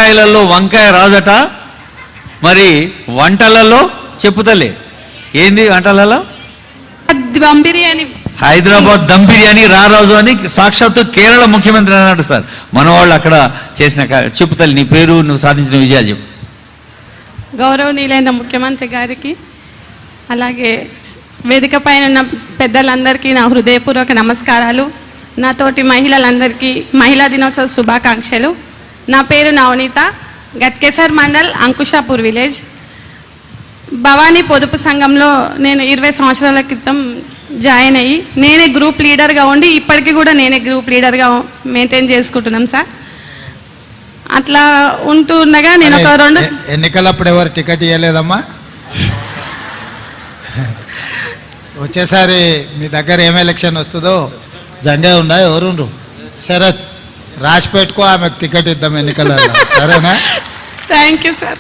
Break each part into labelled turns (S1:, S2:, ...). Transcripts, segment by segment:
S1: కూరగాయలలో వంకాయ రాజట, మరి వంటలలో చెప్పుతలే ఏంది వంటలలో?
S2: దమ్ బిర్యానీ.
S1: హైదరాబాద్ దమ్ బిర్యానీ రారాజు అని సాక్షాత్తు కేరళ ముఖ్యమంత్రి అన్నాడు సార్. మన వాళ్ళు అక్కడ చేసిన చెప్పుతల్లి. నీ పేరు, నువ్వు సాధించిన విజయాలు చెప్పు.
S2: గౌరవనీయులైన ముఖ్యమంత్రి గారికి, అలాగే వేదిక పైన ఉన్న పెద్దలందరికీ నా హృదయపూర్వక నమస్కారాలు. నాతోటి మహిళలందరికీ మహిళా దినోత్సవ శుభాకాంక్షలు. నా పేరు నవనీత, గట్కేసర్ మండల్, అంకుషాపూర్ విలేజ్. భవానీ పొదుపు సంఘంలో నేను 20 సంవత్సరాల క్రితం జాయిన్ అయ్యి నేనే గ్రూప్ లీడర్గా ఉండి ఇప్పటికీ కూడా నేనే గ్రూప్ లీడర్గా మెయింటైన్ చేసుకుంటున్నాం సార్. అట్లా ఉంటుండగా నేను ఒక 2
S3: ఎన్నికలప్పుడు ఎవరు టికెట్ ఇవ్వలేదమ్మా? వచ్చేసారి మీ దగ్గర ఏం ఎలక్షన్ వస్తుందో జంగే ఉండా ఎవరుండ్రు శరత్ రాసి పెట్టుకో, ఆమెకు టికెట్ ఇద్దాం ఎన్నికలలో, సరేనా?
S2: Thank you sir.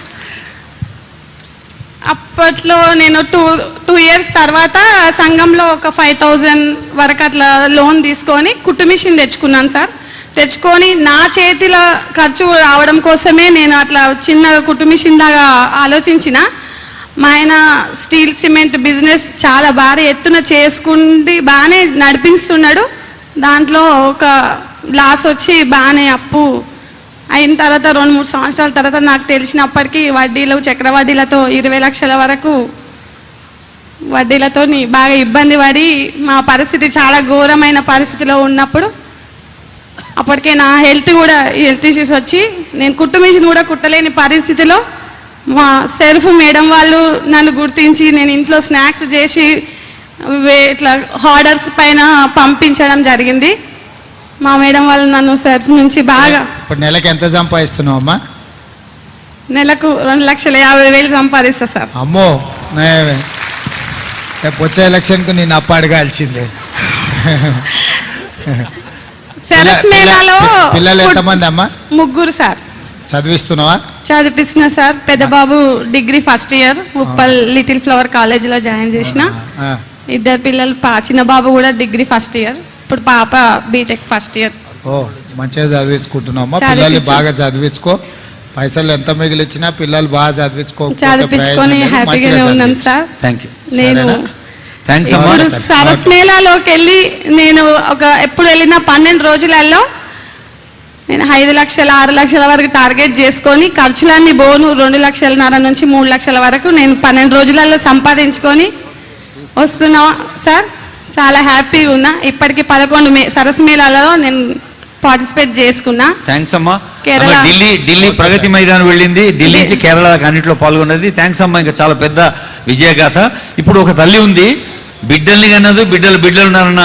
S2: అప్పట్లో నేను 2 ఇయర్స్ తర్వాత సంఘంలో ఒక 5,000 వరకు అట్లా లోన్ తీసుకొని కుట్టు మిషన్ తెచ్చుకున్నాను సార్. తెచ్చుకొని నా చేతిలో ఖర్చు రావడం కోసమే నేను అట్లా చిన్న కుట్టు మిషన్ దాకా ఆలోచించిన. మా ఆయన స్టీల్ సిమెంట్ బిజినెస్ చాలా భారీ ఎత్తున చేసుకుండి బాగానే నడిపిస్తున్నాడు. దాంట్లో ఒక లాస్ వచ్చి బాగానే అప్పు అయిన తర్వాత 2-3 సంవత్సరాల తర్వాత నాకు తెలిసినప్పటికీ వడ్డీలు, చక్రవడ్డీలతో 20 లక్షల వరకు వడ్డీలతో బాగా ఇబ్బంది పడి మా పరిస్థితి చాలా ఘోరమైన పరిస్థితిలో ఉన్నప్పుడు అప్పటికే నా హెల్త్ ఇష్యూస్ వచ్చి నేను కుట్టు మిషన్ కూడా కుట్టలేని పరిస్థితిలో మా సెల్ఫ్ మేడం వాళ్ళు నన్ను గుర్తించి నేను ఇంట్లో స్నాక్స్ చేసి ఇట్లా ఆర్డర్స్ పైన పంపించడం జరిగింది. మా మేడం వాళ్ళు నన్ను సెల్ఫ్ నుంచి బాగా.
S3: ఇప్పుడు నెలకు ఎంత సంపాదిస్తున్నావు అమ్మా?
S2: నెలకు 2,50,000 సంపాదిస్తా సార్.
S3: అమ్మో, వచ్చే ఎలక్షన్కు నేను అప్పు అడగాల్సిందే.
S2: సరస్ మేళాలో
S3: పిల్లలు ఎంతమంది అమ్మా?
S2: 3 సార్.
S3: చదివిస్తున్నావా?
S2: చదివిస్తున్నా సార్. పెద్ద బాబు degree first year Uppal little flower కాలేజీలో జాయిన్ చేసిన. 2 పిల్లలు, చిన్న బాబు కూడా డిగ్రీ ఫస్ట్ ఇయర్, ఇప్పుడు పాప బీటెక్ ఫస్ట్ ఇయర్.
S3: ఓ, మంచిగా చదివించుకుంటున్నావమ్మా. పిల్లల్ని బాగా చదివించుకో. పైసలు ఎంత మిగిలిచ్చినా పిల్లలు బాగా
S2: చదివించుకొని హ్యాపీగానే ఉన్నాం సార్. నేను
S1: ఇప్పుడు
S2: సరస్ మేళాలోకి వెళ్ళి నేను ఎప్పుడు వెళ్ళిన 12 రోజులలో నేను 5 లక్షల 6 లక్షల వరకు టార్గెట్ చేసుకొని ఖర్చులన్నీ బోను 2,50,000 నుంచి 3 లక్షల వరకు నేను 12 రోజులలో సంపాదించుకొని వస్తున్నా సార్. చాలా హ్యాపీగా ఉన్నా. ఇప్పటికి 11 సరస్ మేళాలలో నేను పార్టిసిపేట్ చేసుకున్నా.
S1: థ్యాంక్స్ అమ్మా. కేరళ ఢిల్లీ ప్రగతి మైదానం వెళ్ళింది, ఢిల్లీ నుంచి కేరళ అన్నింటిలో పాల్గొన్నది. థ్యాంక్స్ అమ్మా. ఇంకా చాలా పెద్ద విజయగాథ. ఇప్పుడు ఒక తల్లి ఉంది, బిడ్డల్ని కన్నదు, బిడ్డలు ఉన్నారన్న